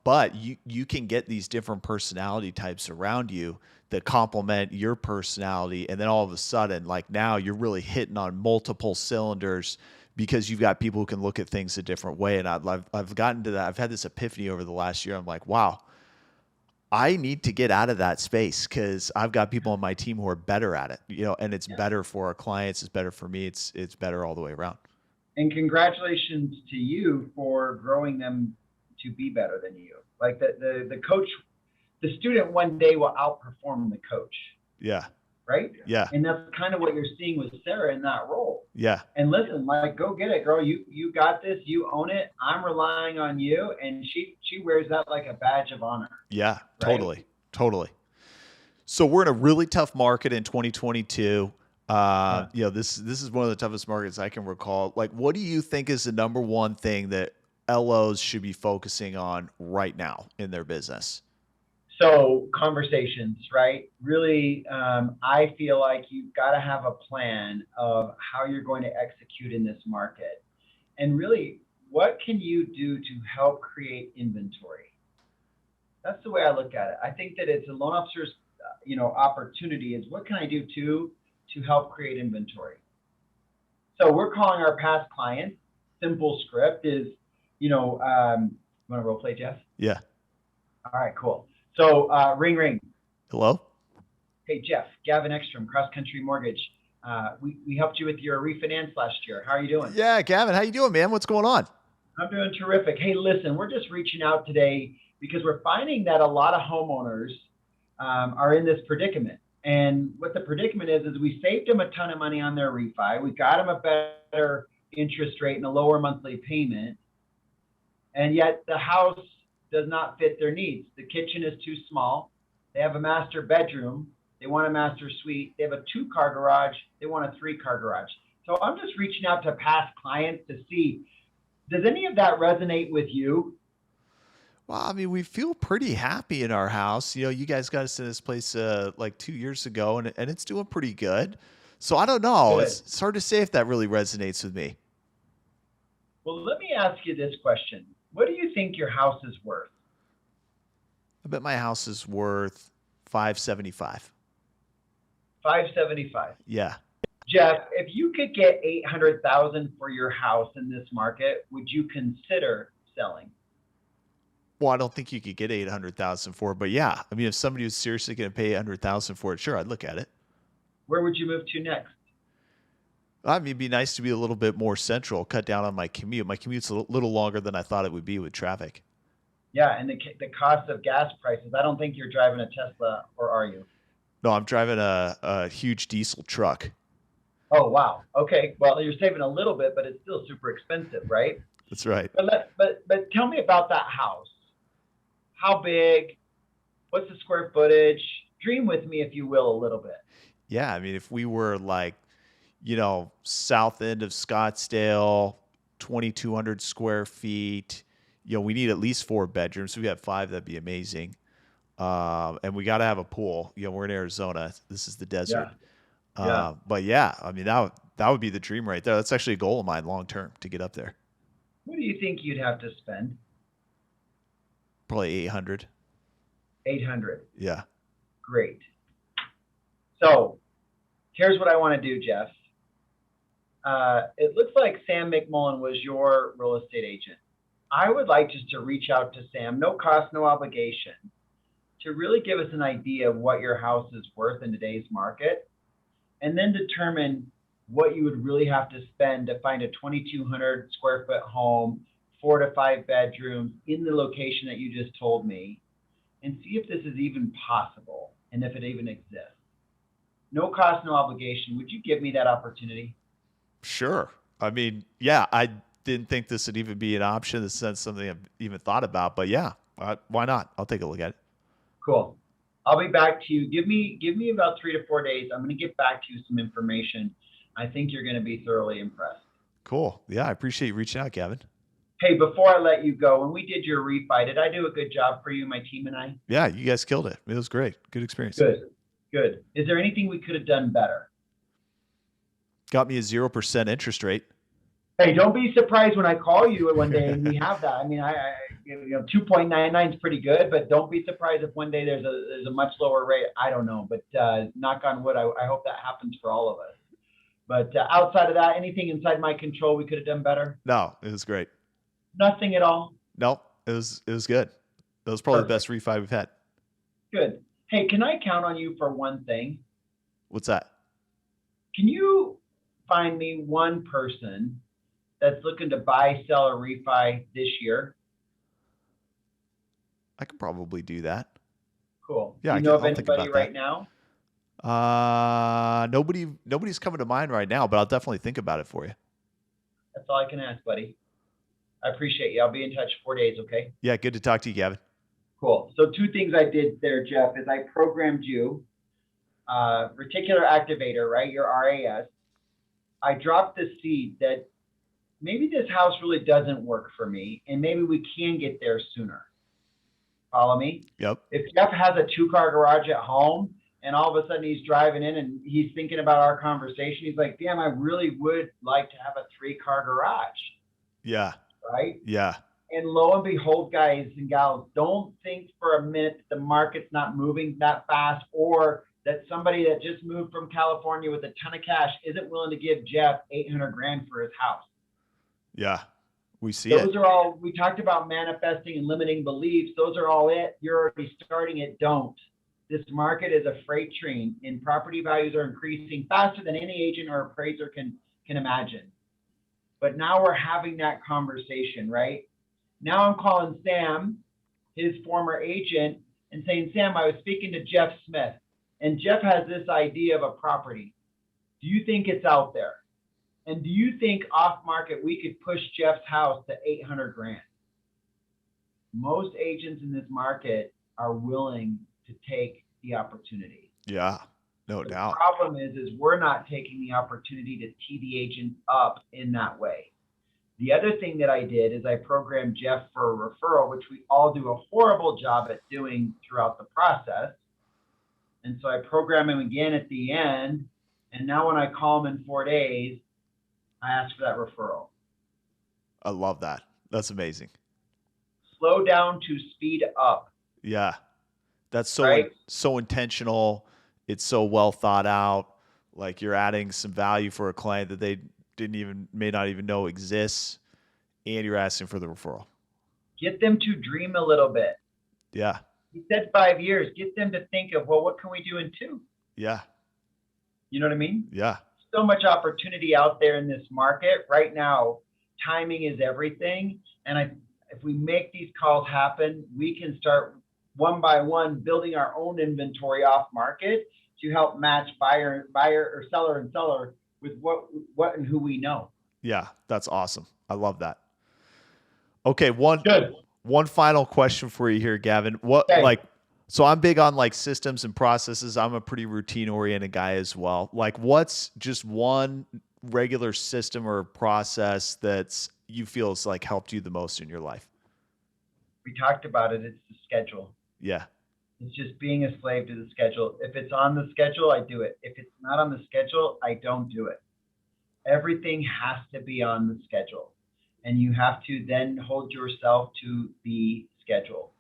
But you can get these different personality types around you that complement your personality. And then all of a sudden, like now you're really hitting on multiple cylinders because you've got people who can look at things a different way. And I've gotten to that. I've had this epiphany over the last year. I'm like, wow, I need to get out of that space because I've got people on my team who are better at it, and it's better for our clients. It's better for me. It's better all the way around. And congratulations to you for growing them to be better than you. Like the coach, the student one day will outperform the coach. Yeah. Right? Yeah. And that's kind of what you're seeing with Sarah in that role. Yeah. And listen, like, go get it, girl. You got this. You own it. I'm relying on you. And she wears that like a badge of honor. Yeah, right? Totally. So we're in a really tough market in 2022. This is one of the toughest markets I can recall. Like, what do you think is the number one thing that LOs should be focusing on right now in their business? So conversations, right? Really, I feel like you've got to have a plan of how you're going to execute in this market. And really, what can you do to help create inventory? That's the way I look at it. I think that it's a loan officer's, opportunity is what can I do to help create inventory? So we're calling our past clients, simple script is, you want to role play, Jeff? Yeah. All right, cool. So ring, ring. Hello? Hey, Jeff, Gavin Ekstrom, Cross Country Mortgage. We helped you with your refinance last year. How are you doing? Yeah, Gavin, how you doing, man? What's going on? I'm doing terrific. Hey, listen, we're just reaching out today because we're finding that a lot of homeowners are in this predicament. And what the predicament is we saved them a ton of money on their refi. We got them a better interest rate and a lower monthly payment. And yet the house does not fit their needs. The kitchen is too small. They have a master bedroom. They want a master suite. They have a 2-car garage. They want a 3-car garage. So I'm just reaching out to past clients to see, does any of that resonate with you? Well, I mean, we feel pretty happy in our house. You guys got us in this place like 2 years ago, and it's doing pretty good. So I don't know. It's hard to say if that really resonates with me. Well, let me ask you this question. What do you think your house is worth? I bet my house is worth $575. $575. Yeah. Jeff, if you could get $800,000 for your house in this market, would you consider selling? Well, I don't think you could get $800,000 for it, but yeah. I mean, if somebody was seriously going to pay $800,000 for it, sure, I'd look at it. Where would you move to next? I mean, it'd be nice to be a little bit more central, cut down on my commute. My commute's a little longer than I thought it would be with traffic. Yeah, and the cost of gas prices. I don't think you're driving a Tesla, or are you? No, I'm driving a huge diesel truck. Oh, wow. Okay. Well, you're saving a little bit, but it's still super expensive, right? That's right. But tell me about that house. How big? What's the square footage? Dream with me, if you will, a little bit. Yeah, I mean, if we were like, south end of Scottsdale, 2,200 square feet, we need at least 4 bedrooms. So we have 5, that'd be amazing. And we got to have a pool. We're in Arizona. This is the desert. Yeah. But yeah, I mean, that would be the dream right there. That's actually a goal of mine long-term to get up there. What do you think you'd have to spend? Probably 800. 800. Yeah. Great. So Here's what I want to do, Jeff. It looks like Sam McMullen was your real estate agent. I would like just to reach out to Sam, no cost, no obligation, to really give us an idea of what your house is worth in today's market, and then determine what you would really have to spend to find a 2,200 square foot home, 4 to 5 bedrooms in the location that you just told me, and see if this is even possible and if it even exists. No cost, no obligation. Would you give me that opportunity? Sure. I mean, yeah, I didn't think this would even be an option. This is something I've even thought about, but yeah, why not? I'll take a look at it. Cool. I'll be back to you. Give me about 3 to 4 days. I'm going to get back to you some information. I think you're going to be thoroughly impressed. Cool. Yeah, I appreciate you reaching out, Gavin. Hey, before I let you go, when we did your refi, did I do a good job for you, my team and I? Yeah, you guys killed it. It was great. Good experience. Good. Is there anything we could have done better? Got me a 0% interest rate. Hey, don't be surprised when I call you one day and we have that. I mean, 2.99 is pretty good, but don't be surprised if one day there's a much lower rate. I don't know, but knock on wood, I hope that happens for all of us. But outside of that, anything inside my control we could have done better? No, it was great. Nothing at all? Nope, it was good. That was probably the best refi we've had. Good. Hey, can I count on you for one thing? What's that? Can you find me one person that's looking to buy, sell, or refi this year? I could probably do that. Cool. Yeah, you know of anybody right now? Nobody's coming to mind right now, but I'll definitely think about it for you. That's all I can ask, buddy. I appreciate you. I'll be in touch 4 days, okay? Yeah, good to talk to you, Gavin. Cool. So 2 things I did there, Jeff, is I programmed you, Reticular Activator, right? Your RAS. I dropped the seed that maybe this house really doesn't work for me, and maybe we can get there sooner. Follow me? Yep. If Jeff has a 2-car garage at home and all of a sudden he's driving in and he's thinking about our conversation, he's like, damn, I really would like to have a 3-car garage. Yeah. Right? Yeah. And lo and behold, guys and gals, don't think for a minute that the market's not moving that fast, or that somebody that just moved from California with a ton of cash isn't willing to give Jeff 800 grand for his house. Yeah. We see Those are all, we talked about manifesting and limiting beliefs. Those are all it. You're already starting it. Don't. This market is a freight train, and property values are increasing faster than any agent or appraiser can imagine. But now we're having that conversation, right? Now I'm calling Sam, his former agent, and saying, Sam, I was speaking to Jeff Smith, and Jeff has this idea of a property. Do you think it's out there? And do you think off market we could push Jeff's house to 800 grand? Most agents in this market are willing to take the opportunity. Yeah, no doubt. The problem is we're not taking the opportunity to tee the agent up in that way. The other thing that I did is I programmed Jeff for a referral, which we all do a horrible job at doing throughout the process. And so I program him again at the end. And now when I call him in 4 days, I ask for that referral. I love that. That's amazing. Slow down to speed up. Yeah. That's so intentional. It's so well thought out. Like you're adding some value for a client that they may not even know exists, and you're asking for the referral. Get them to dream a little bit. Yeah. You said 5 years. Get them to think of, well, what can we do in 2? Yeah. You know what I mean? Yeah. So much opportunity out there in this market right now. Timing is everything. And if we make these calls happen, we can start one by one building our own inventory off market to help match buyer or seller and seller with what and who we know. Yeah, that's awesome. I love that. Okay, one final question for you here, Gavin. So I'm big on like systems and processes. I'm a pretty routine oriented guy as well. Like what's just one regular system or process that's you feel has like helped you the most in your life? We talked about it. It's the schedule. Yeah. It's just being a slave to the schedule. If it's on the schedule, I do it. If it's not on the schedule, I don't do it. Everything has to be on the schedule. And you have to then hold yourself to the schedule.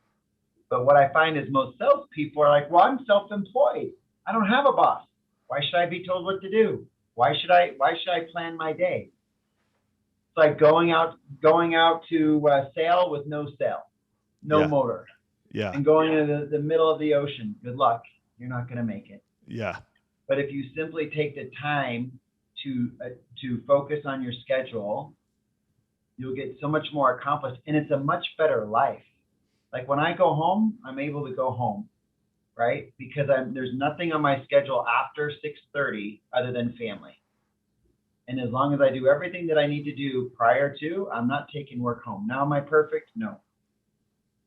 But what I find is most salespeople are like, well, I'm self-employed. I don't have a boss. Why should I be told what to do? Why should I plan my day? It's like going out to sail with no sail, no Yeah. motor, Yeah. and going into the middle of the ocean. Good luck. You're not going to make it. Yeah. But if you simply take the time to focus on your schedule, you'll get so much more accomplished, and it's a much better life. Like when I go home, I'm able to go home, right? Because there's nothing on my schedule after 6:30 other than family. And as long as I do everything that I need to do prior to, I'm not taking work home. Now, am I perfect? No.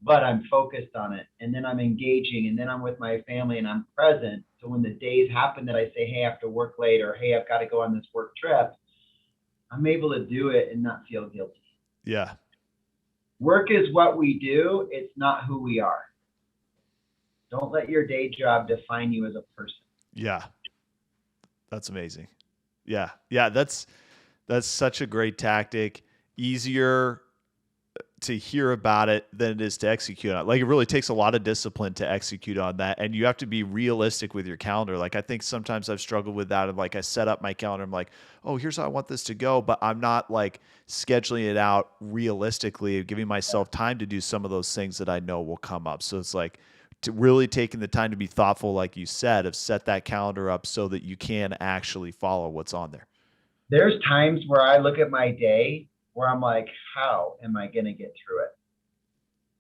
But I'm focused on it. And then I'm engaging, and then I'm with my family and I'm present. So when the days happen that I say, hey, I have to work late, or hey, I've got to go on this work trip, I'm able to do it and not feel guilty. Yeah. Work is what we do, it's not who we are. Don't let your day job define you as a person. Yeah. That's amazing. Yeah. Yeah. That's such a great tactic. Easier to hear about it than it is to execute on it. Like it really takes a lot of discipline to execute on that. And you have to be realistic with your calendar. Like I think sometimes I've struggled with that. Of like I set up my calendar. I'm like, oh, here's how I want this to go. But I'm not like scheduling it out realistically, giving myself time to do some of those things that I know will come up. So it's like to really taking the time to be thoughtful, like you said, of set that calendar up so that you can actually follow what's on there. There's times where I look at my day where I'm like, how am I going to get through it?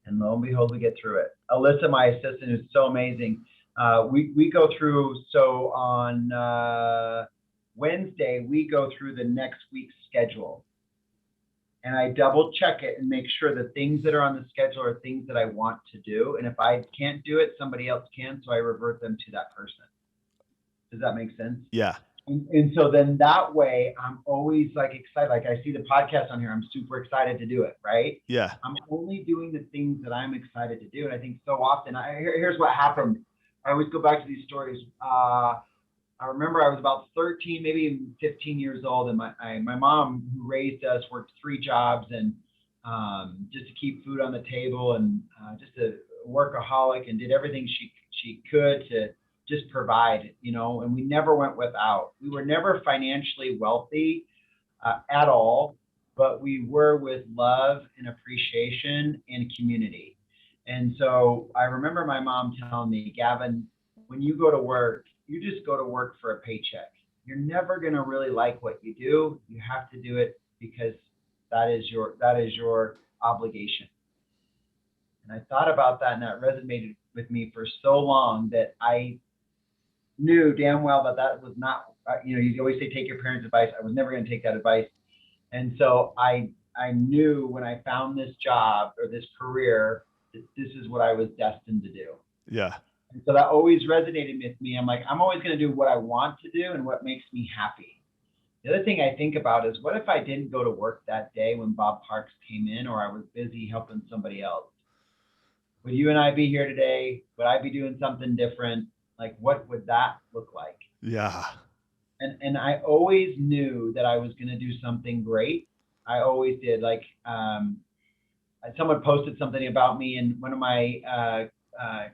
And lo and behold, we get through it. Alyssa, my assistant, is so amazing. We go through, so on Wednesday, we go through the next week's schedule. And I double check it and make sure the things that are on the schedule are things that I want to do. And if I can't do it, somebody else can. So I revert them to that person. Does that make sense? Yeah. And so then that way I'm always like excited. Like I see the podcast on here, I'm super excited to do it, right? Yeah. I'm only doing the things that I'm excited to do. And I think so often, here's what happened. I always go back to these stories. I remember I was about 13, maybe even 15 years old, and my mom, who raised us, worked 3 jobs, and just to keep food on the table, and just a workaholic, and did everything she could to just provide, and we never went without. We were never financially wealthy at all, but we were with love and appreciation and community. And so I remember my mom telling me, Gavin, when you go to work, you just go to work for a paycheck. You're never going to really like what you do. You have to do it because that is your obligation. And I thought about that, and that resonated with me for so long that I knew damn well that was not, you always say, take your parents' advice. I was never going to take that advice. And so I knew when I found this job or this career that this is what I was destined to do. Yeah. And so that always resonated with me. I'm like, I'm always going to do what I want to do and what makes me happy. The other thing I think about is, what if I didn't go to work that day when Bob Parks came in, or I was busy helping somebody else? Would you and I be here today? Would I be doing something different? Like, what would that look like? Yeah. And I always knew that I was going to do something great. I always did. Like, someone posted something about me, and one of my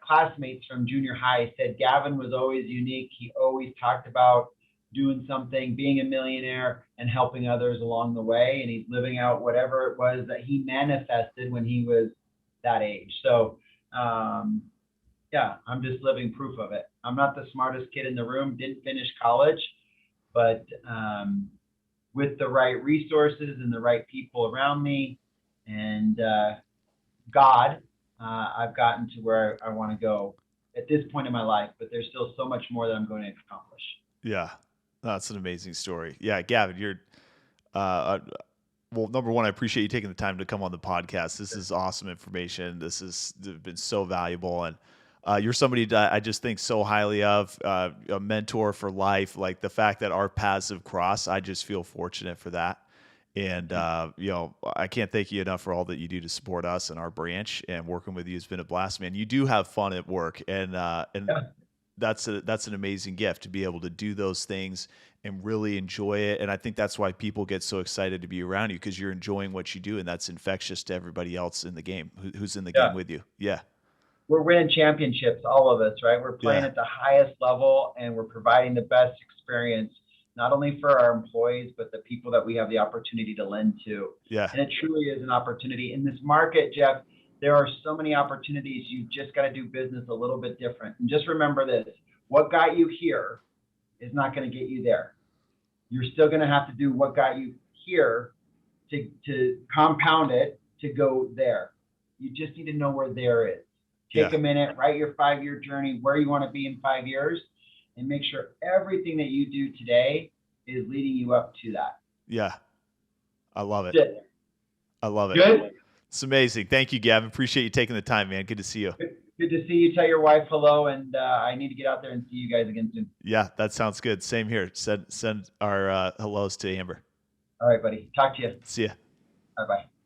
classmates from junior high said Gavin was always unique. He always talked about doing something, being a millionaire, and helping others along the way. And he's living out whatever it was that he manifested when he was that age. So, yeah, I'm just living proof of it. I'm not the smartest kid in the room, didn't finish college, but with the right resources and the right people around me and God, I've gotten to where I want to go at this point in my life, but there's still so much more that I'm going to accomplish. Yeah. That's an amazing story. Yeah. Gavin, you're, well, number one, I appreciate you taking the time to come on the podcast. This is awesome information. This has been so valuable. And you're somebody that I just think so highly of, a mentor for life. Like the fact that our paths have crossed, I just feel fortunate for that. And, I can't thank you enough for all that you do to support us and our branch, and working with you has been a blast, man. You do have fun at work, and Yeah. that's an amazing gift to be able to do those things and really enjoy it. And I think that's why people get so excited to be around you, because you're enjoying what you do, and that's infectious to everybody else in the game who's in the game with you. Yeah. we're winning championships, all of us, right? We're playing Yeah. at the highest level, and we're providing the best experience, not only for our employees, but the people that we have the opportunity to lend to. Yeah. And it truly is an opportunity in this market, Jeff. There are so many opportunities. You just got to do business a little bit different. And just remember this: what got you here is not going to get you there. You're still going to have to do what got you here to compound it to go there. You just need to know where there is. Take Yeah. a minute, write your 5-year journey, where you want to be in 5 years, and make sure everything that you do today is leading you up to that. Yeah. I love it. That's it. I love it. Good. It's amazing. Thank you, Gavin. Appreciate you taking the time, man. Good to see you. Good to see you. Tell your wife hello, and I need to get out there and see you guys again soon. Yeah, that sounds good. Same here. Send our hellos to Amber. All right, buddy. Talk to you. See ya. Bye-bye.